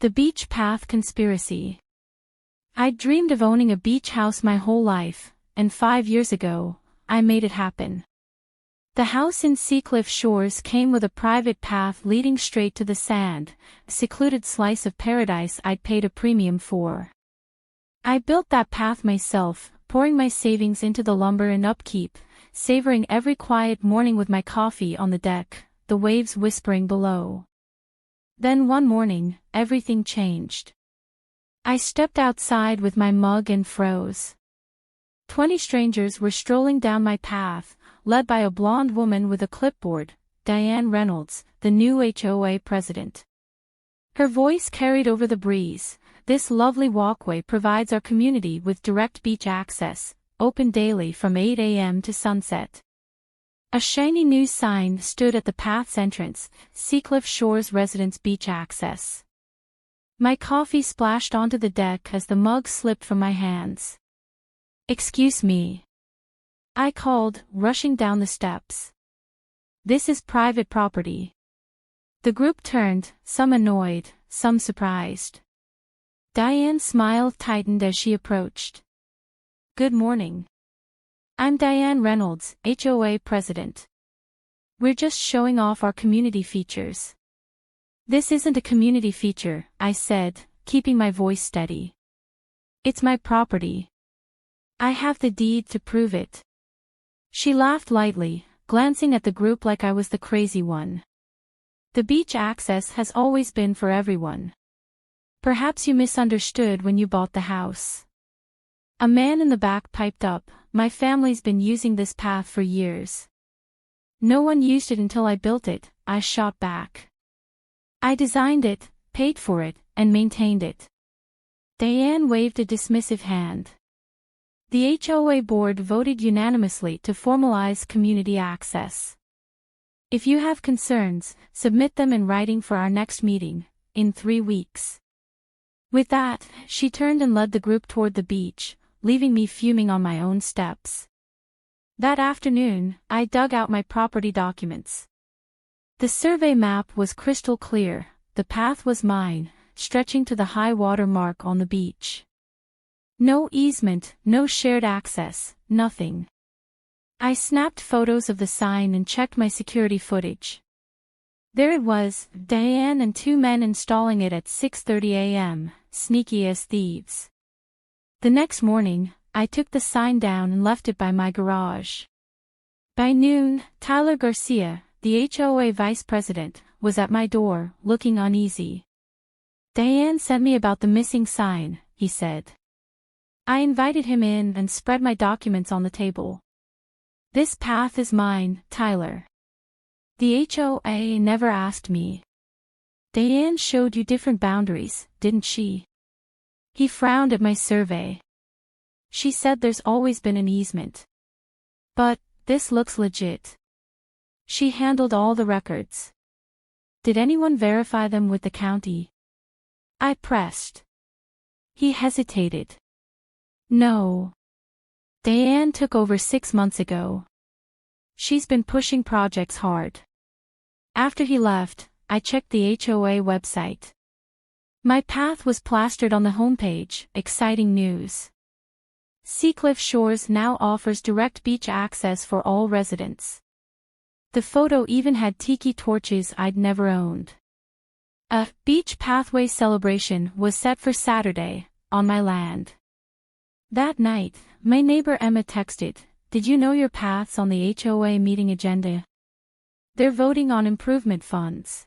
The Beach Path Conspiracy. I'd dreamed of owning a beach house my whole life, and 5 years ago, I made it happen. The house in Seacliff Shores came with a private path leading straight to the sand, a secluded slice of paradise I'd paid a premium for. I built that path myself, pouring my savings into the lumber and upkeep, savoring every quiet morning with my coffee on the deck, the waves whispering below. Then one morning, everything changed. I stepped outside with my mug and froze. 20 strangers were strolling down my path, led by a blonde woman with a clipboard, Diane Reynolds, the new HOA president. Her voice carried over the breeze. This lovely walkway provides our community with direct beach access, open daily from 8 a.m. to sunset. A shiny new sign stood at the path's entrance, Seacliff Shores Residents Beach Access. My coffee splashed onto the deck as the mug slipped from my hands. "Excuse me," I called, rushing down the steps. "This is private property." The group turned, some annoyed, some surprised. Diane's smile tightened as she approached. "Good morning. I'm Diane Reynolds, HOA president. We're just showing off our community features." "This isn't a community feature," I said, keeping my voice steady. "It's my property. I have the deed to prove it." She laughed lightly, glancing at the group like I was the crazy one. "The beach access has always been for everyone. Perhaps you misunderstood when you bought the house." A man in the back piped up, "My family's been using this path for years." "No one used it until I built it," I shot back. "I designed it, paid for it, and maintained it." Diane waved a dismissive hand. The HOA board voted unanimously to formalize community access. "If you have concerns, submit them in writing for our next meeting, in 3 weeks." With that, she turned and led the group toward the beach, leaving me fuming on my own steps. That afternoon, I dug out my property documents. The survey map was crystal clear. The path was mine, stretching to the high water mark on the beach. No easement, no shared access, nothing. I snapped photos of the sign and checked my security footage. There it was, Diane and 2 men installing it at 6:30 a.m., sneaky as thieves. The next morning, I took the sign down and left it by my garage. By noon, Tyler Garcia, the HOA vice president, was at my door, looking uneasy. "Diane sent me about the missing sign," he said. I invited him in and spread my documents on the table. "This path is mine, Tyler. The HOA never asked me." "Diane showed you different boundaries, didn't she?" He frowned at my survey. "She said there's always been an easement. But, this looks legit." She handled all the records. "Did anyone verify them with the county?" I pressed. He hesitated. "No. Diane took over 6 months ago. She's been pushing projects hard." After he left, I checked the HOA website. My path was plastered on the homepage, exciting news. Seacliff Shores now offers direct beach access for all residents. The photo even had tiki torches I'd never owned. A beach pathway celebration was set for Saturday, on my land. That night, my neighbor Emma texted, "Did you know your path's on the HOA meeting agenda? They're voting on improvement funds."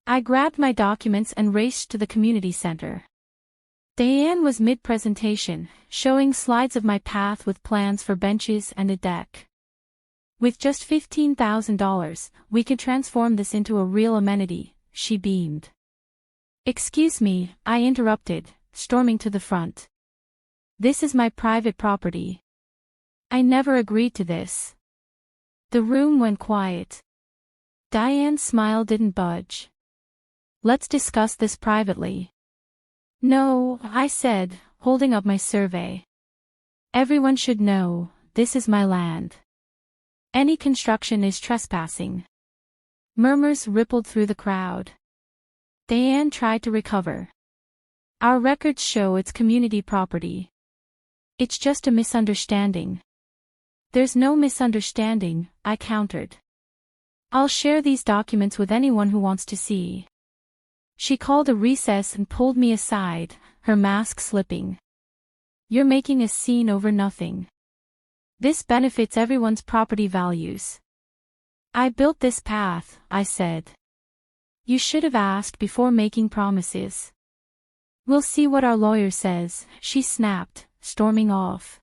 I grabbed my documents and raced to the community center. Diane was mid-presentation, showing slides of my path with plans for benches and a deck. "With just $15,000, we can transform this into a real amenity," she beamed. "Excuse me," I interrupted, storming to the front. "This is my private property. I never agreed to this." The room went quiet. Diane's smile didn't budge. "Let's discuss this privately." "No," I said, holding up my survey. "Everyone should know, this is my land. Any construction is trespassing." Murmurs rippled through the crowd. Diane tried to recover. Our records show it's community property. It's just a misunderstanding. There's no misunderstanding, I countered. I'll share these documents with anyone who wants to see. She called a recess and pulled me aside, her mask slipping. You're making a scene over nothing. This benefits everyone's property values. I built this path, I said. You should have asked before making promises. We'll see what our lawyer says, she snapped, storming off.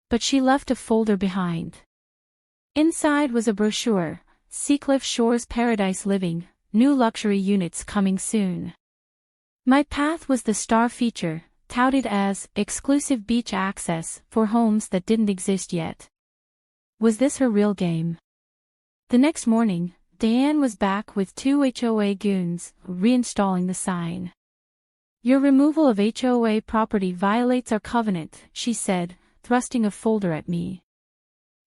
But she left a folder behind. Inside was a brochure, Seacliff Shores Paradise Living, new luxury units coming soon. My path was the star feature, touted as exclusive beach access for homes that didn't exist yet. Was this her real game? The next morning, Diane was back with 2 HOA goons, reinstalling the sign. Your removal of HOA property violates our covenant, she said, thrusting a folder at me.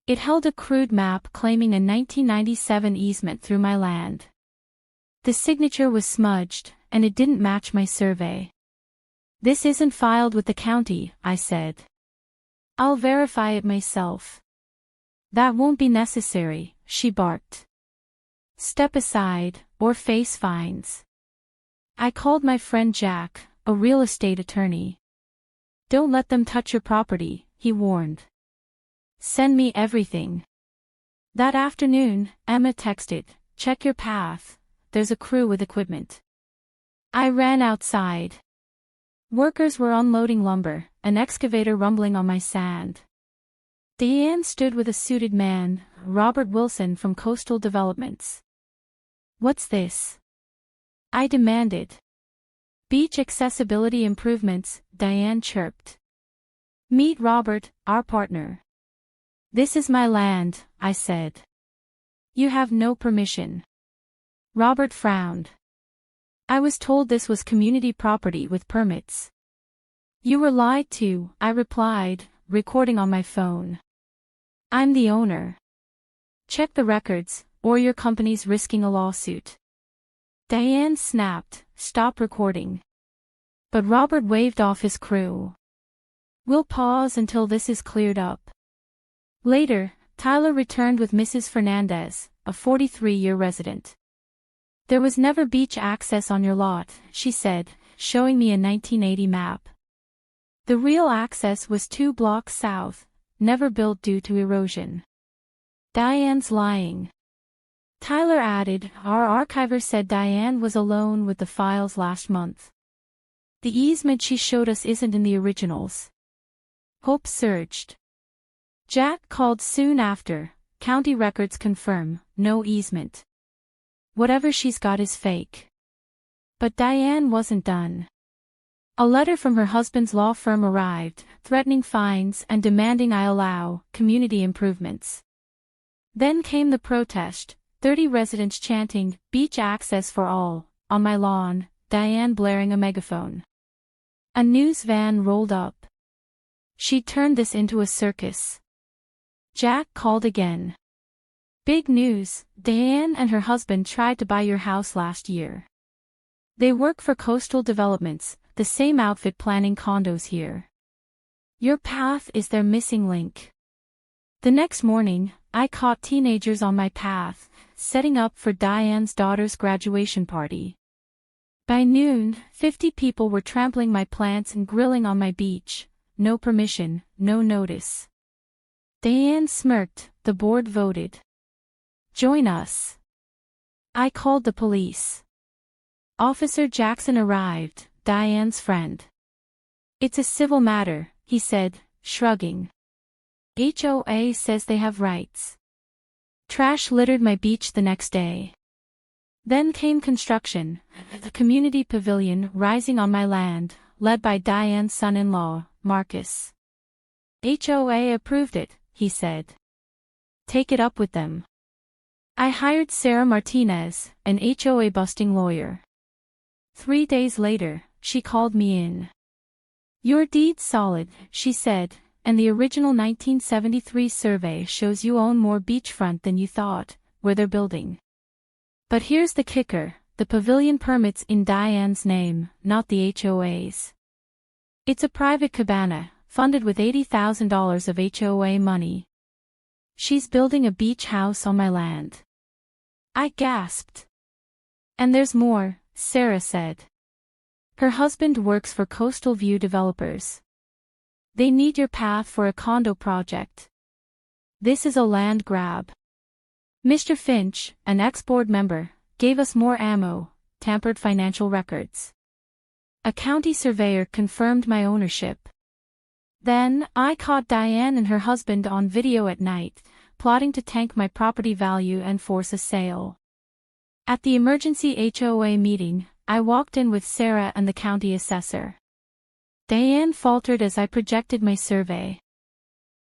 It held a crude map claiming a 1997 easement through my land. The signature was smudged, and it didn't match my survey. This isn't filed with the county, I said. I'll verify it myself. That won't be necessary, she barked. Step aside, or face fines. I called my friend Jack, a real estate attorney. Don't let them touch your property, he warned. Send me everything. That afternoon, Emma texted, check your path, there's a crew with equipment. I ran outside. Workers were unloading lumber, an excavator rumbling on my sand. Diane stood with a suited man, Robert Wilson from Coastal Developments. What's this? I demanded. Beach accessibility improvements, Diane chirped. Meet Robert, our partner. This is my land, I said. You have no permission. Robert frowned. I was told this was community property with permits. You were lied to, I replied, recording on my phone. I'm the owner. Check the records, or your company's risking a lawsuit. Diane snapped, stop recording. But Robert waved off his crew. We'll pause until this is cleared up. Later, Tyler returned with Mrs. Fernandez, a 43-year resident. There was never beach access on your lot, she said, showing me a 1980 map. The real access was 2 blocks south, never built due to erosion. Diane's lying. Tyler added, our archiver said Diane was alone with the files last month. The easement she showed us isn't in the originals. Hope surged. Jack called soon after, county records confirm, no easement. Whatever she's got is fake. But Diane wasn't done. A letter from her husband's law firm arrived, threatening fines and demanding I allow community improvements. Then came the protest, 30 residents chanting, beach access for all, on my lawn, Diane blaring a megaphone. A news van rolled up. She'd turned this into a circus. Jack called again. Big news, Diane and her husband tried to buy your house last year. They work for Coastal Developments, the same outfit planning condos here. Your path is their missing link. The next morning, I caught teenagers on my path, setting up for Diane's daughter's graduation party. By noon, 50 people were trampling my plants and grilling on my beach. No permission, no notice. Diane smirked, the board voted. Join us. I called the police. Officer Jackson arrived, Diane's friend. It's a civil matter, he said, shrugging. HOA says they have rights. Trash littered my beach the next day. Then came construction, the community pavilion rising on my land, led by Diane's son-in-law, Marcus. HOA approved it, he said. Take it up with them. I hired Sarah Martinez, an HOA-busting lawyer. 3 days later, she called me in. Your deed's solid, she said, and the original 1973 survey shows you own more beachfront than you thought, where they're building. But here's the kicker, the pavilion permit's in Diane's name, not the HOA's. It's a private cabana, funded with $80,000 of HOA money. She's building a beach house on my land. I gasped. And there's more, Sarah said. Her husband works for Coastal View Developers. They need your path for a condo project. This is a land grab. Mr. Finch, an ex-board member, gave us more ammo, tampered financial records. A county surveyor confirmed my ownership. Then, I caught Diane and her husband on video at night, plotting to tank my property value and force a sale. At the emergency HOA meeting, I walked in with Sarah and the county assessor. Diane faltered as I projected my survey.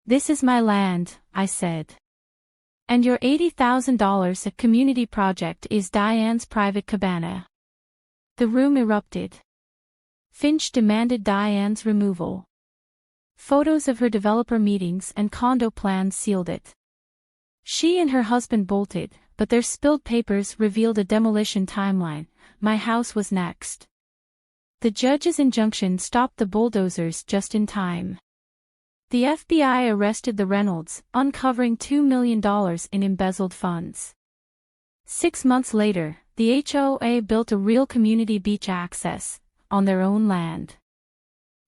This is my land, I said. And your $80,000 community project is Diane's private cabana. The room erupted. Finch demanded Diane's removal. Photos of her developer meetings and condo plans sealed it. She and her husband bolted, but their spilled papers revealed a demolition timeline. My house was next. The judge's injunction stopped the bulldozers just in time. The FBI arrested the Reynolds, uncovering $2 million in embezzled funds. 6 months later, the HOA built a real community beach access, on their own land.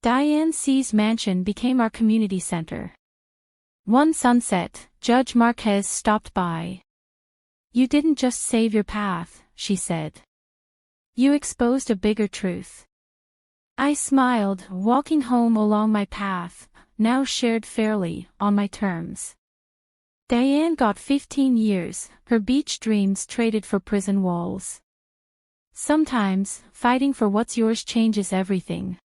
Diane C's mansion became our community center. One sunset, Judge Marquez stopped by. You didn't just save your path, she said. You exposed a bigger truth. I smiled, walking home along my path, now shared fairly, on my terms. Diane got 15 years, her beach dreams traded for prison walls. Sometimes, fighting for what's yours changes everything.